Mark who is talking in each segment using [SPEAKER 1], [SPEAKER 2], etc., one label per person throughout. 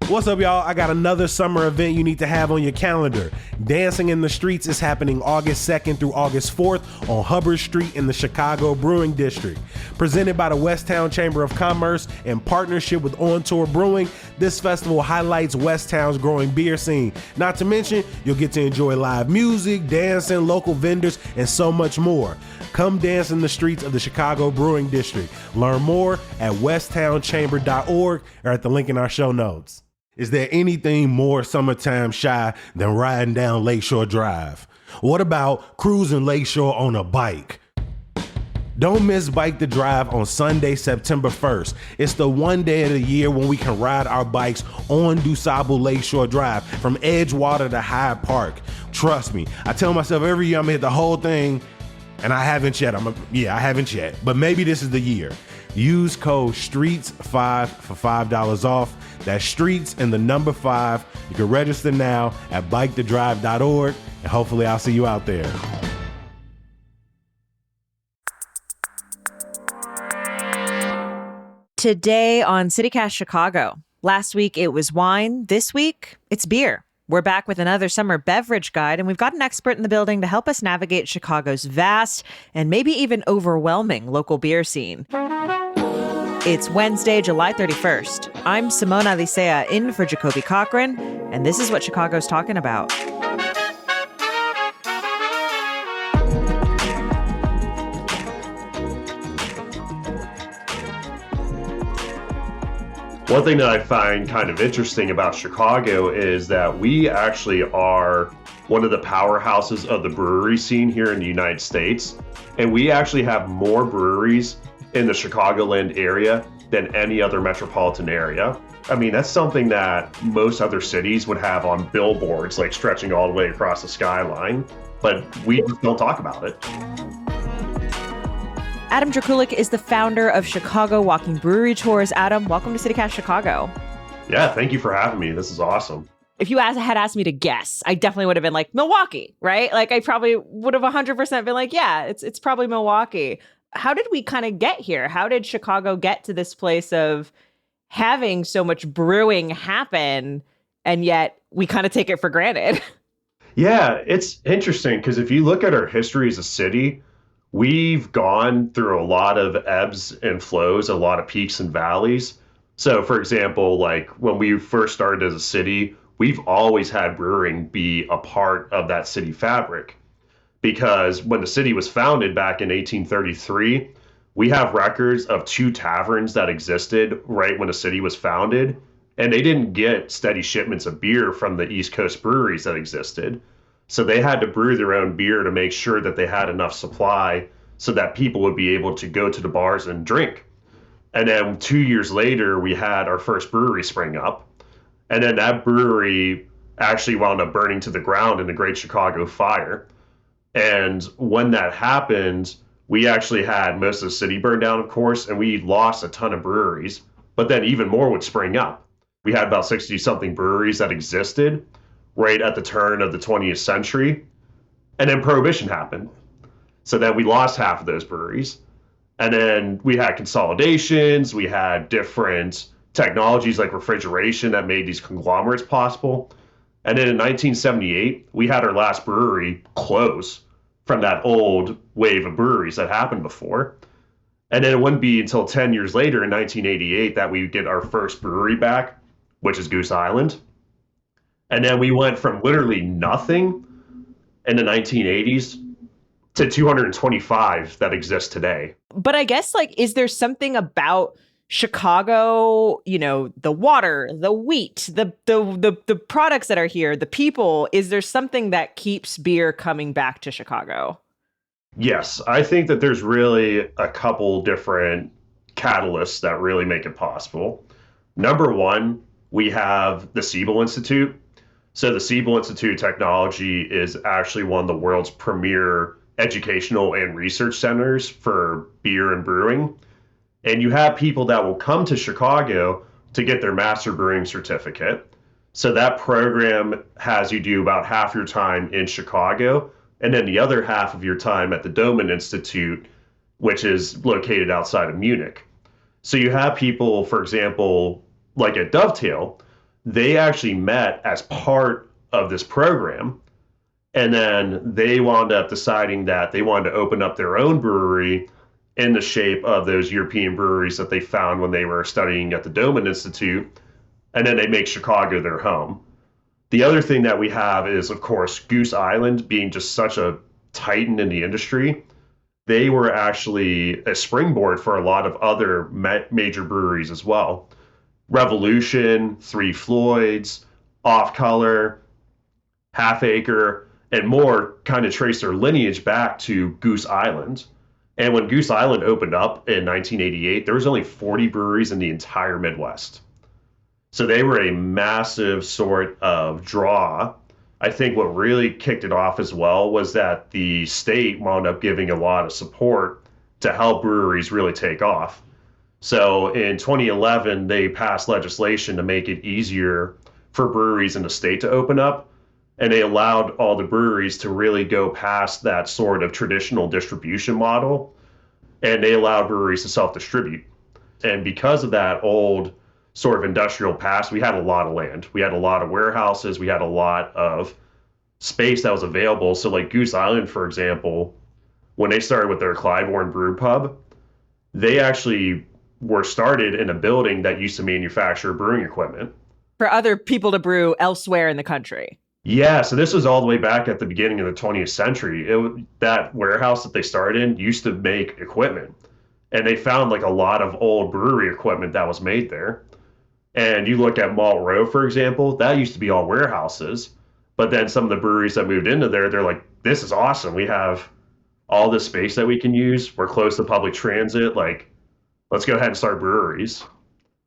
[SPEAKER 1] What's up, y'all? I got another summer event you need to have on your calendar. Dancing in the Streets is happening August 2nd through August 4th on Hubbard Street in the Chicago Brewing District. Presented by the Westtown Chamber of Commerce in partnership with On Tour Brewing, this festival highlights Westtown's growing beer scene. Not to mention, you'll get to enjoy live music, dancing, local vendors, and so much more. Come dance in the streets of the Chicago Brewing District. Learn more at westtownchamber.org or at the link in our show notes. Is there anything more summertime shy than riding down Lakeshore Drive? What about cruising Lakeshore on a bike? Don't miss Bike the Drive on Sunday, September 1st. It's the one day of the year when we can ride our bikes on DuSable Lakeshore Drive from Edgewater to Hyde Park. Trust me, I tell myself every year I'm gonna hit the whole thing, and I haven't yet. I haven't yet, but maybe this is the year. Use code STREETS5 for $5 off. That's STREETS and the number 5. You can register now at bikethedrive.org, and hopefully I'll see you out there.
[SPEAKER 2] Today on CityCast Chicago. Last week it was wine. This week it's beer. We're back with another summer beverage guide, and we've got an expert in the building to help us navigate Chicago's vast and maybe even overwhelming local beer scene. It's Wednesday, July 31st. I'm Simona Licea in for Jacoby Cochran, and this is what Chicago's talking about.
[SPEAKER 3] One thing that I find kind of interesting about Chicago is that we actually are one of the powerhouses of the brewery scene here in the United States. And we actually have more breweries in the Chicagoland area than any other metropolitan area. I mean, that's something that most other cities would have on billboards, like stretching all the way across the skyline, but we just don't talk about it.
[SPEAKER 2] Adam Drakulik is the founder of Chicago Walking Brewery Tours. Adam, welcome to CityCast Chicago.
[SPEAKER 3] Yeah, thank you for having me. This is awesome.
[SPEAKER 2] If you had asked me to guess, I definitely would have been like Milwaukee, right? Like I probably would have 100% been like, yeah, it's probably Milwaukee. How did we kind of get here? How did Chicago get to this place of having so much brewing happen, and yet we kind of take it for granted?
[SPEAKER 3] Yeah, it's interesting because if you look at our history as a city, we've gone through a lot of ebbs and flows, a lot of peaks and valleys. So, for example, like when we first started as a city, we've always had brewing be a part of that city fabric. Because when the city was founded back in 1833, we have records of 2 taverns that existed right when the city was founded, and they didn't get steady shipments of beer from the East Coast breweries that existed. So they had to brew their own beer to make sure that they had enough supply so that people would be able to go to the bars and drink. And then 2 years later, we had our first brewery spring up. And then that brewery actually wound up burning to the ground in the Great Chicago Fire. And when that happened, we actually had most of the city burned down, of course, and we lost a ton of breweries. But then even more would spring up. We had about 60-something breweries that existed right at the turn of the 20th century. And then Prohibition happened. So then we lost half of those breweries. And then we had consolidations, we had different technologies like refrigeration that made these conglomerates possible. And then in 1978, we had our last brewery close from that old wave of breweries that happened before. And then it wouldn't be until 10 years later in 1988 that we get our first brewery back, which is Goose Island. And then we went from literally nothing in the 1980s to 225 that exist today.
[SPEAKER 2] But I guess, like, is there something about Chicago, you know, the water, the wheat, the products that are here, the people, is there something that keeps beer coming back to Chicago?
[SPEAKER 3] Yes, I think that there's really a couple different catalysts that really make it possible. Number one, we have the Siebel Institute. So the Siebel Institute of Technology is actually one of the world's premier educational and research centers for beer and brewing. And you have people that will come to Chicago to get their master brewing certificate. So that program has you do about half your time in Chicago, and then the other half of your time at the Doman Institute, which is located outside of Munich. So you have people, for example, like at Dovetail, they actually met as part of this program. And then they wound up deciding that they wanted to open up their own brewery in the shape of those European breweries that they found when they were studying at the Doman Institute. And then they make Chicago their home. The other thing that we have is, of course, Goose Island being just such a titan in the industry. They were actually a springboard for a lot of other major breweries as well. Revolution, Three Floyds, Off Color, Half Acre, and more kind of trace their lineage back to Goose Island. And when Goose Island opened up in 1988, there was only 40 breweries in the entire Midwest. So they were a massive sort of draw. I think what really kicked it off as well was that the state wound up giving a lot of support to help breweries really take off. So in 2011, they passed legislation to make it easier for breweries in the state to open up. And they allowed all the breweries to really go past that sort of traditional distribution model. And they allowed breweries to self-distribute. And because of that old sort of industrial past, we had a lot of land. We had a lot of warehouses. We had a lot of space that was available. So like Goose Island, for example, when they started with their Clybourne Brew Pub, they actually were started in a building that used to manufacture brewing equipment.
[SPEAKER 2] For other people to brew elsewhere in the country.
[SPEAKER 3] Yeah, so this was all the way back at the beginning of the 20th century. That warehouse that they started in used to make equipment. And they found like a lot of old brewery equipment that was made there. And you look at Malt Row, for example, that used to be all warehouses. But then some of the breweries that moved into there, they're like, this is awesome. We have all this space that we can use. We're close to public transit. Like, let's go ahead and start breweries.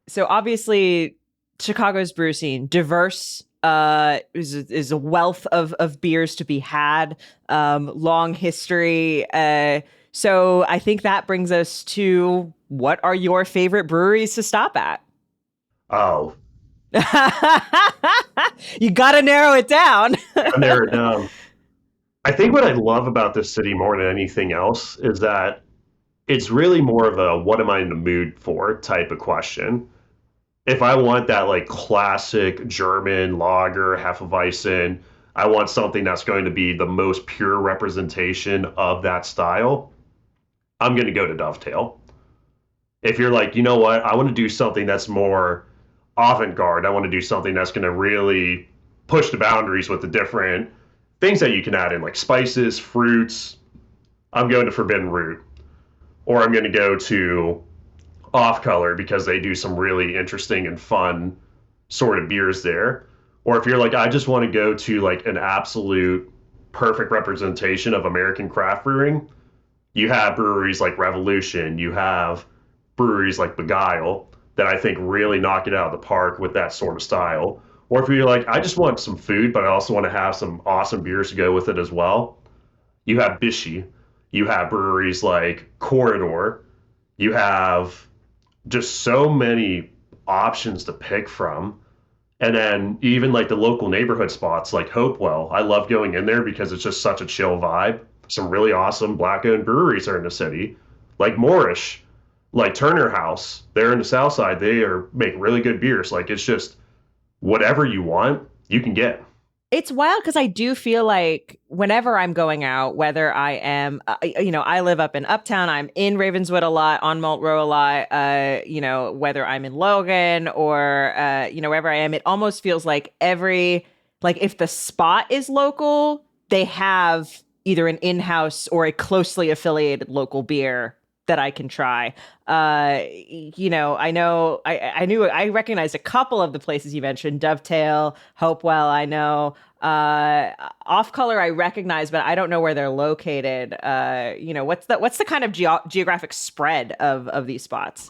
[SPEAKER 2] So obviously, Chicago's brew scene, diverse, is a wealth of beers to be had, long history. So I think that brings us to, what are your favorite breweries to stop at?
[SPEAKER 3] Oh.
[SPEAKER 2] You got to narrow it down.
[SPEAKER 3] Narrow it down. I think what I love about this city more than anything else is that it's really more of a what am I in the mood for type of question. If I want that like classic German lager, Hefeweizen, I want something that's going to be the most pure representation of that style, I'm going to go to Dovetail. If you're like, you know what, I want to do something that's more avant-garde, I want to do something that's going to really push the boundaries with the different things that you can add in, like spices, fruits, I'm going to Forbidden Root. Or I'm going to go to Off Color because they do some really interesting and fun sort of beers there. Or if you're like, I just want to go to like an absolute perfect representation of American craft brewing, you have breweries like Revolution, you have breweries like Beguile that I think really knock it out of the park with that sort of style. Or if you're like, I just want some food, but I also want to have some awesome beers to go with it as well, you have Bishie. You have breweries like Corridor. You have just so many options to pick from. And then even like the local neighborhood spots like Hopewell. I love going in there because it's just such a chill vibe. Some really awesome black-owned breweries are in the city. Like Moorish, like Turner House. They're in the South Side. They make really good beers. Like it's just whatever you want, you can get.
[SPEAKER 2] It's wild because I do feel like whenever I'm going out, whether I am, I live up in Uptown, I'm in Ravenswood a lot, on Malt Row a lot, whether I'm in Logan or, wherever I am, it almost feels like if the spot is local, they have either an in-house or a closely affiliated local beer that I can try. I recognized a couple of the places you mentioned, Dovetail, Hopewell, I know. Off Color I recognize, but I don't know where they're located. What's the kind of geographic spread of these spots?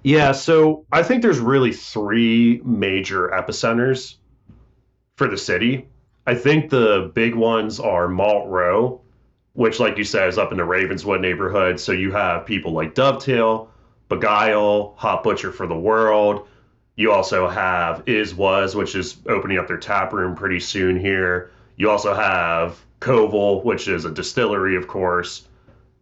[SPEAKER 3] Yeah, so I think there's really three major epicenters for the city. I think the big ones are Malt Row, which, like you said, is up in the Ravenswood neighborhood. So you have people like Dovetail, Beguile, Hot Butcher for the World. You also have Is Was, which is opening up their tap room pretty soon here. You also have Koval, which is a distillery, of course,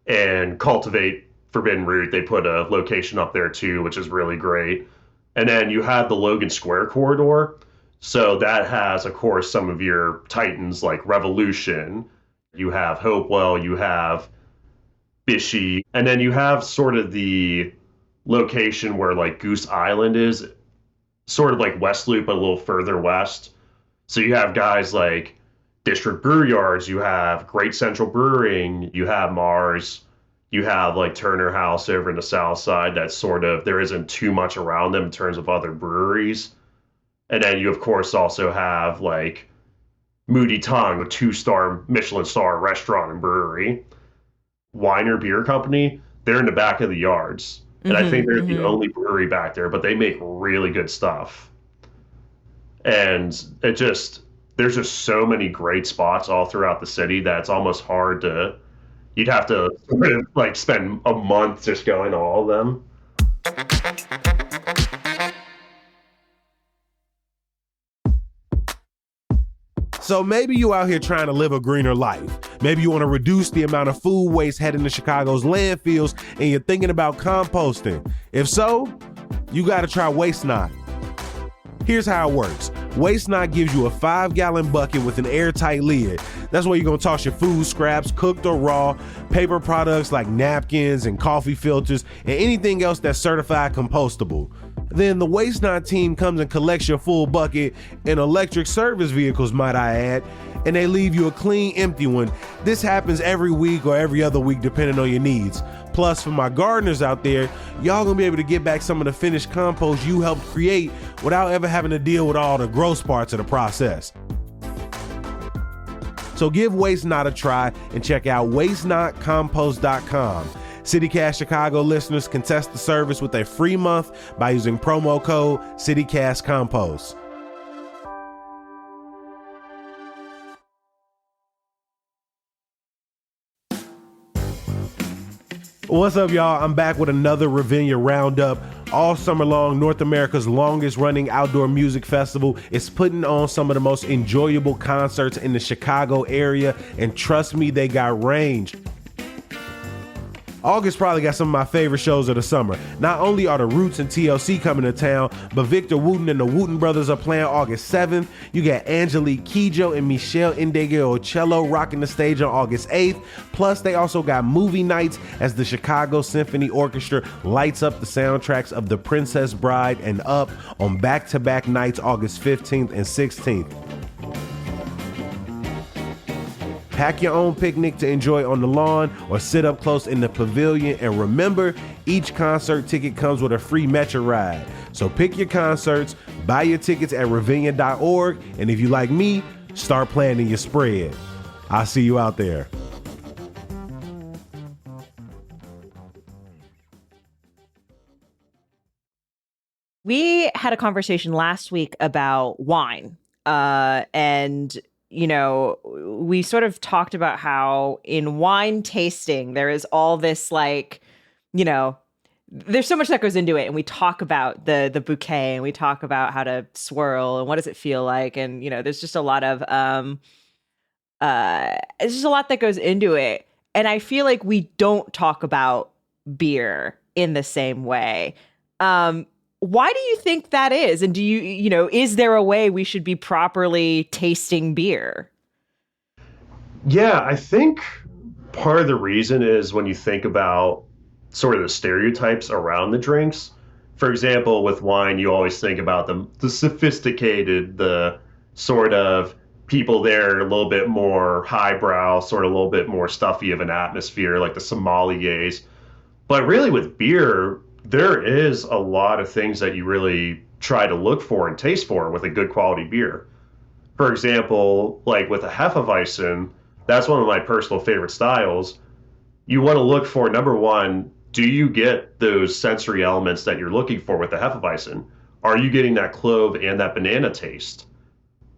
[SPEAKER 3] and Cultivate Forbidden Root. They put a location up there too, which is really great. And then you have the Logan Square corridor. So that has, of course, some of your titans like Revolution. You have Hopewell, you have Bishie, and then you have sort of the location where like Goose Island is, sort of like West Loop, but a little further west. So you have guys like District Brew Yards, you have Great Central Brewing, you have Mars, you have like Turner House over in the south side. That's sort of, there isn't too much around them in terms of other breweries. And then you, of course, also have like Moody Tongue, a 2-star Michelin star restaurant and brewery. Weiner Beer Company, they're in the back of the yards. And I think they're the only brewery back there, but they make really good stuff. And there's just so many great spots all throughout the city that it's almost hard to, you'd have to sort of like spend a month just going to all of them.
[SPEAKER 1] So maybe you out here trying to live a greener life. Maybe you want to reduce the amount of food waste heading to Chicago's landfills and you're thinking about composting. If so, you got to try Waste Not. Here's how it works. Waste Not gives you a 5-gallon bucket with an airtight lid. That's where you're going to toss your food scraps, cooked or raw, paper products like napkins and coffee filters, and anything else that's certified compostable. Then the Waste Not team comes and collects your full bucket in electric service vehicles, might I add, and they leave you a clean, empty one. This happens every week or every other week, depending on your needs. Plus, for my gardeners out there, y'all gonna be able to get back some of the finished compost you helped create without ever having to deal with all the gross parts of the process. So give Waste Not a try and check out wastenotcompost.com. CityCast Chicago listeners can test the service with a free month by using promo code CityCastCompost. What's up, y'all? I'm back with another Ravinia Roundup. All summer long, North America's longest running outdoor music festival is putting on some of the most enjoyable concerts in the Chicago area, and trust me, they got range. August probably got some of my favorite shows of the summer. Not only are the Roots and TLC coming to town, but Victor Wooten and the Wooten Brothers are playing August 7th. You got Angelique Kidjo and Michelle Ndegeocello rocking the stage on August 8th. Plus, they also got movie nights as the Chicago Symphony Orchestra lights up the soundtracks of The Princess Bride and Up on back-to-back nights August 15th and 16th. Pack your own picnic to enjoy on the lawn or sit up close in the pavilion. And remember, each concert ticket comes with a free Metro ride. So pick your concerts, buy your tickets at ravinia.org, and if you like me, start planning your spread. I'll see you out there.
[SPEAKER 2] We had a conversation last week about wine, and we sort of talked about how in wine tasting, there is all this there's so much that goes into it. And we talk about the bouquet, and we talk about how to swirl and what does it feel like. And, there's just a lot of, it's just a lot that goes into it. And I feel like we don't talk about beer in the same way. Why do you think that is? And do is there a way we should be properly tasting beer?
[SPEAKER 3] Yeah, I think part of the reason is when you think about sort of the stereotypes around the drinks. For example, with wine, you always think about the sophisticated, the sort of people there a little bit more highbrow, sort of a little bit more stuffy of an atmosphere, like the sommeliers. But really with beer, there is a lot of things that you really try to look for and taste for with a good quality beer. For example, like with a Hefeweizen, that's one of my personal favorite styles. You want to look for, number one, do you get those sensory elements that you're looking for with the Hefeweizen? Are you getting that clove and that banana taste?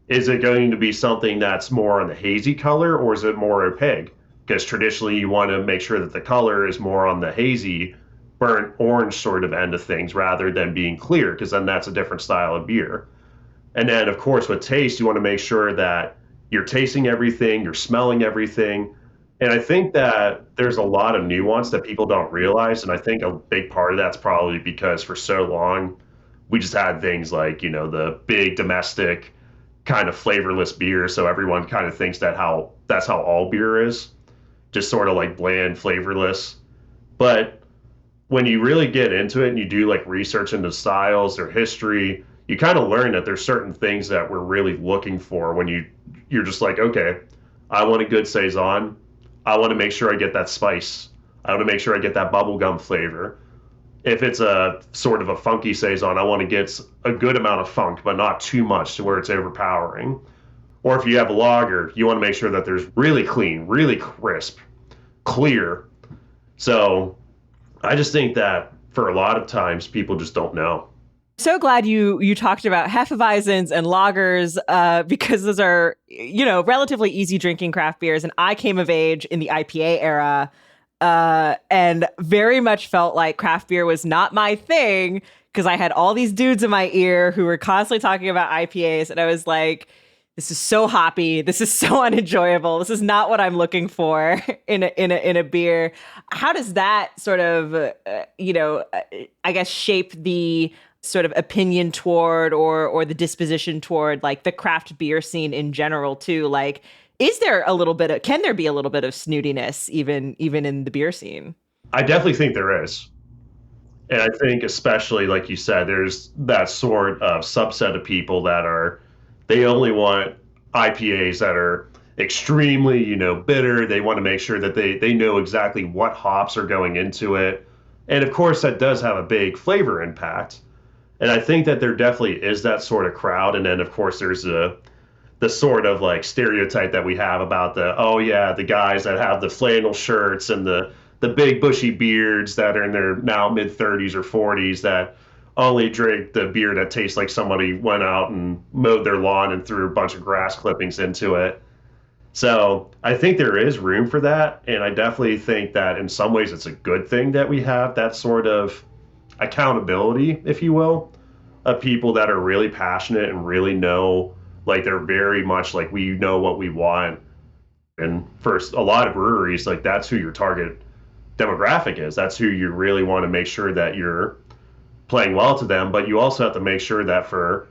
[SPEAKER 3] Is it going to be something that's more on the hazy color, or is it more opaque? Because traditionally you want to make sure that the color is more on the hazy, burnt orange sort of end of things rather than being clear, because then that's a different style of beer. And then, of course, with taste, you want to make sure that you're tasting everything, you're smelling everything. And I think that there's a lot of nuance that people don't realize. And I think a big part of that's probably because for so long, we just had things like, the big domestic kind of flavorless beer. So everyone kind of thinks that's how all beer is, just sort of like bland, flavorless. But when you really get into it and you do like research into styles, their history, you kind of learn that there's certain things that we're really looking for when you're just like, okay, I want a good saison. I want to make sure I get that spice. I want to make sure I get that bubblegum flavor. If it's a sort of a funky saison, I want to get a good amount of funk, but not too much to where it's overpowering. Or if you have a lager, you want to make sure that there's really clean, really crisp, clear. So I just think that for a lot of times people just don't know.
[SPEAKER 2] So glad you talked about Hefeweizens and lagers because those are, relatively easy drinking craft beers. And I came of age in the IPA era and very much felt like craft beer was not my thing because I had all these dudes in my ear who were constantly talking about IPAs. And I was like, this is so hoppy. This is so unenjoyable. This is not what I'm looking for in a beer. How does that sort of, I guess, shape the sort of opinion toward or the disposition toward like the craft beer scene in general too? Like, can there be a little bit of snootiness even in the beer scene?
[SPEAKER 3] I definitely think there is. And I think especially like you said, there's that sort of subset of people they only want IPAs that are extremely, bitter. They want to make sure that they know exactly what hops are going into it. And of course that does have a big flavor impact. And I think that there definitely is that sort of crowd. And then of course there's the sort of like stereotype that we have about the guys that have the flannel shirts and the big bushy beards that are in their now mid 30s or 40s that only drink the beer that tastes like somebody went out and mowed their lawn and threw a bunch of grass clippings into it. So I think there is room for that. And I definitely think that in some ways it's a good thing that we have that sort of accountability, if you will, of people that are really passionate and really know, like they're very much like, we know what we want. And for a lot of breweries, like that's who your target demographic is. That's who you really want to make sure that you're playing well to them. But you also have to make sure that for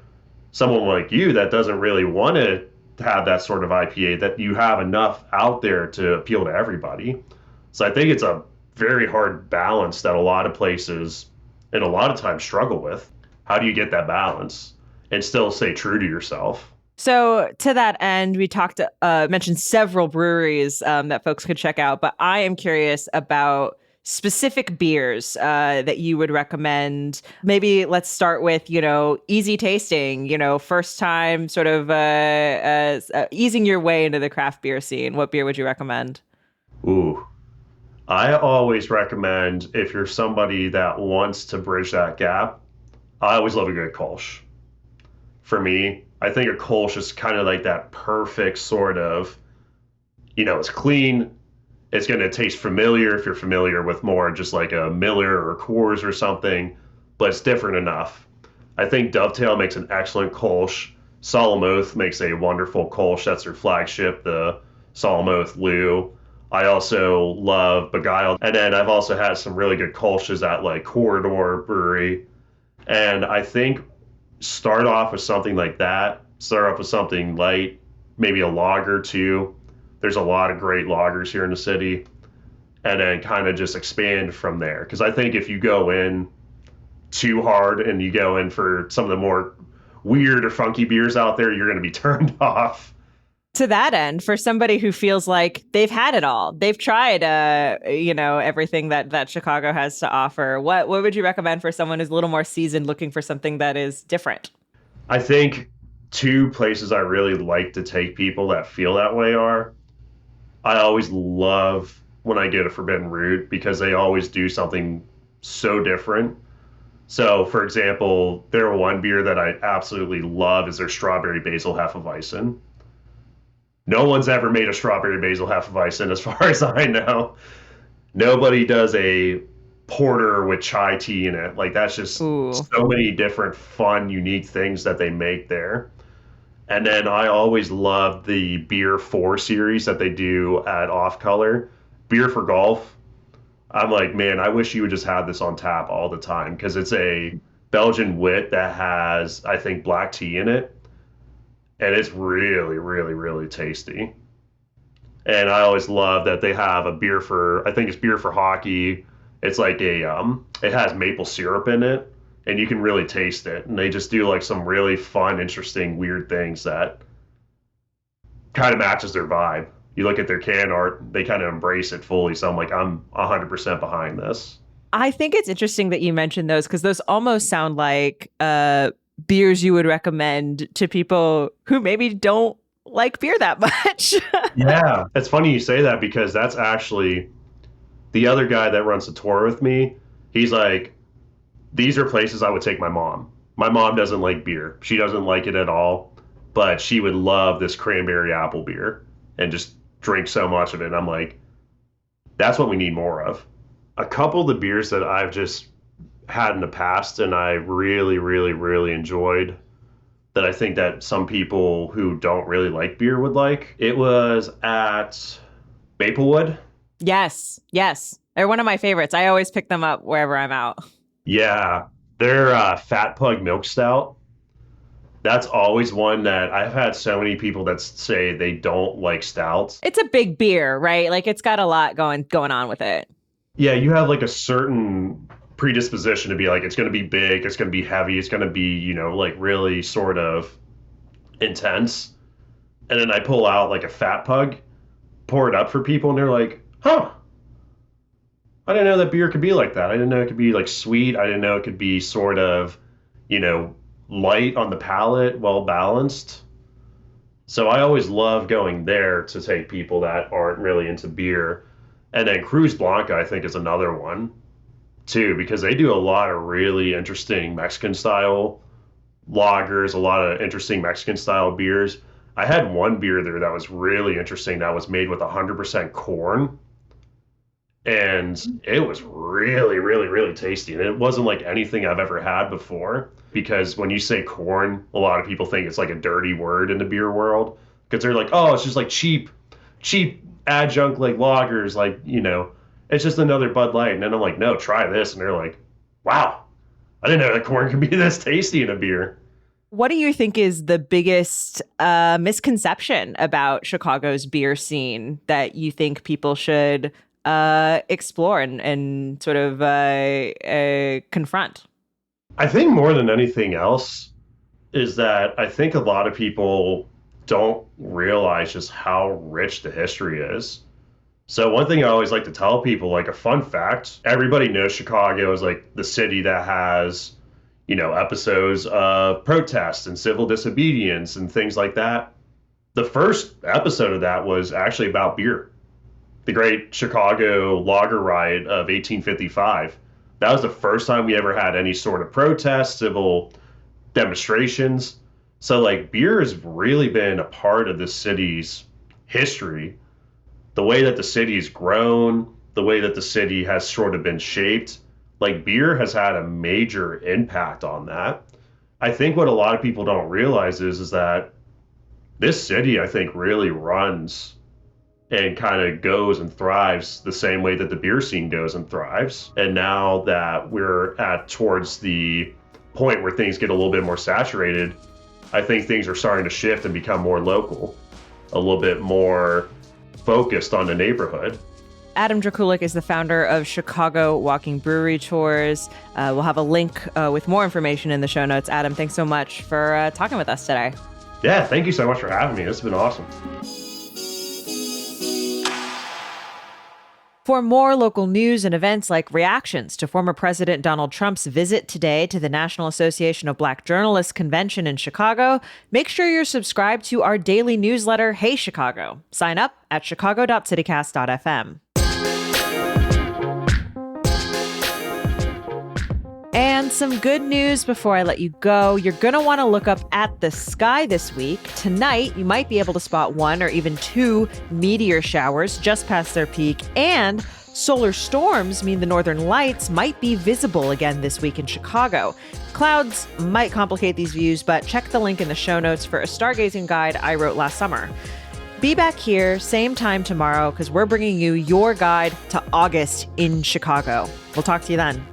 [SPEAKER 3] someone like you that doesn't really want to have that sort of IPA, that you have enough out there to appeal to everybody. So I think it's a very hard balance that a lot of places and a lot of times struggle with. How do you get that balance and still stay true to yourself?
[SPEAKER 2] So to that end, we mentioned several breweries that folks could check out, but I am curious about specific beers that you would recommend. Maybe let's start with, easy tasting, first time sort of easing your way into the craft beer scene. What beer would you recommend?
[SPEAKER 3] Ooh, I always recommend, if you're somebody that wants to bridge that gap, I always love a good Kolsch. For me, I think a Kolsch is kind of like that perfect sort of, it's clean. It's going to taste familiar if you're familiar with more just like a Miller or Coors or something, but it's different enough. I think Dovetail makes an excellent Kolsch. Solemn Oath makes a wonderful Kolsch. That's their flagship, the Solemn Oath Lou. I also love Beguiled. And then I've also had some really good Kolsches at like Corridor Brewery. And I think start off with something like that. Start off with something light, maybe a lager too. There's a lot of great lagers here in the city. And then kind of just expand from there. Because I think if you go in too hard and you go in for some of the more weird or funky beers out there, you're going to be turned off.
[SPEAKER 2] To that end, for somebody who feels like they've had it all, they've tried, everything that Chicago has to offer, what would you recommend for someone who's a little more seasoned looking for something that is different?
[SPEAKER 3] I think two places I really like to take people that feel that way are, I always love when I get a Forbidden Root because they always do something so different. So, for example, their one beer that I absolutely love is their Strawberry Basil Hefeweizen. No one's ever made a Strawberry Basil Hefeweizen as far as I know. Nobody does a porter with chai tea in it. Like, that's just
[SPEAKER 2] Ooh.
[SPEAKER 3] So many different fun, unique things that they make there. And then I always love the Beer 4 series that they do at Off Color. Beer for Golf. I'm like, man, I wish you would just have this on tap all the time because it's a Belgian wit that has, I think, black tea in it. And it's really, really, really tasty. And I always love that they have a beer for, I think it's beer for hockey. It's like it has maple syrup in it, and you can really taste it. And they just do like some really fun, interesting, weird things that kind of matches their vibe. You look at their can art, they kind of embrace it fully. So I'm like, I'm 100% behind this.
[SPEAKER 2] I think it's interesting that you mentioned those because those almost sound like beers you would recommend to people who maybe don't like beer that much.
[SPEAKER 3] Yeah. It's funny you say that because that's actually the other guy that runs the tour with me. He's like, these are places I would take my mom. My mom doesn't like beer. She doesn't like it at all, but she would love this cranberry apple beer and just drink so much of it. And I'm like, that's what we need more of. A couple of the beers that I've just had in the past and I really, really, really enjoyed that I think that some people who don't really like beer would like. It was at Maplewood.
[SPEAKER 2] Yes. They're one of my favorites. I always pick them up wherever I'm out.
[SPEAKER 3] Yeah, their Fat Pug Milk Stout. That's always one that I've had so many people that say they don't like stouts.
[SPEAKER 2] It's a big beer, right? Like it's got a lot going on with it.
[SPEAKER 3] Yeah, you have like a certain predisposition to be like, it's going to be big, it's going to be heavy, it's going to be, like really sort of intense. And then I pull out like a Fat Pug, pour it up for people, and they're like, huh, I didn't know that beer could be like that. I didn't know it could be like sweet. I didn't know it could be sort of, light on the palate, well balanced. So I always love going there to take people that aren't really into beer. And then Cruz Blanca, I think, is another one too, because they do a lot of really interesting Mexican style lagers, a lot of interesting Mexican style beers. I had one beer there that was really interesting that was made with 100% corn. And it was really, really, really tasty. And it wasn't like anything I've ever had before. Because when you say corn, a lot of people think it's like a dirty word in the beer world. Because they're like, oh, it's just like cheap adjunct like lagers, like, it's just another Bud Light. And then I'm like, no, try this. And they're like, wow, I didn't know that corn could be this tasty in a beer.
[SPEAKER 2] What do you think is the biggest misconception about Chicago's beer scene that you think people should explore and sort of confront?
[SPEAKER 3] I think more than anything else is that I think a lot of people don't realize just how rich the history is. So one thing I always like to tell people, like a fun fact, everybody knows Chicago is like the city that has, episodes of protests and civil disobedience and things like that. The first episode of that was actually about beer. The Great Chicago Lager Riot of 1855. That was the first time we ever had any sort of protest, civil demonstrations. So like beer has really been a part of this city's history. The way that the city's grown, the way that the city has sort of been shaped, like beer has had a major impact on that. I think what a lot of people don't realize is that this city, I think, really runs and kind of goes and thrives the same way that the beer scene goes and thrives. And now that we're towards the point where things get a little bit more saturated, I think things are starting to shift and become more local, a little bit more focused on the neighborhood.
[SPEAKER 2] Adam Drakulik is the founder of Chicago Walking Brewery Tours. We'll have a link with more information in the show notes. Adam, thanks so much for talking with us today.
[SPEAKER 3] Yeah, thank you so much for having me. This has been awesome.
[SPEAKER 2] For more local news and events like reactions to former President Donald Trump's visit today to the National Association of Black Journalists convention in Chicago, make sure you're subscribed to our daily newsletter, Hey Chicago. Sign up at chicago.citycast.fm. And some good news before I let you go. You're going to want to look up at the sky this week. Tonight, you might be able to spot one or even two meteor showers just past their peak. And solar storms mean the northern lights might be visible again this week in Chicago. Clouds might complicate these views, but check the link in the show notes for a stargazing guide I wrote last summer. Be back here, same time tomorrow, because we're bringing you your guide to August in Chicago. We'll talk to you then.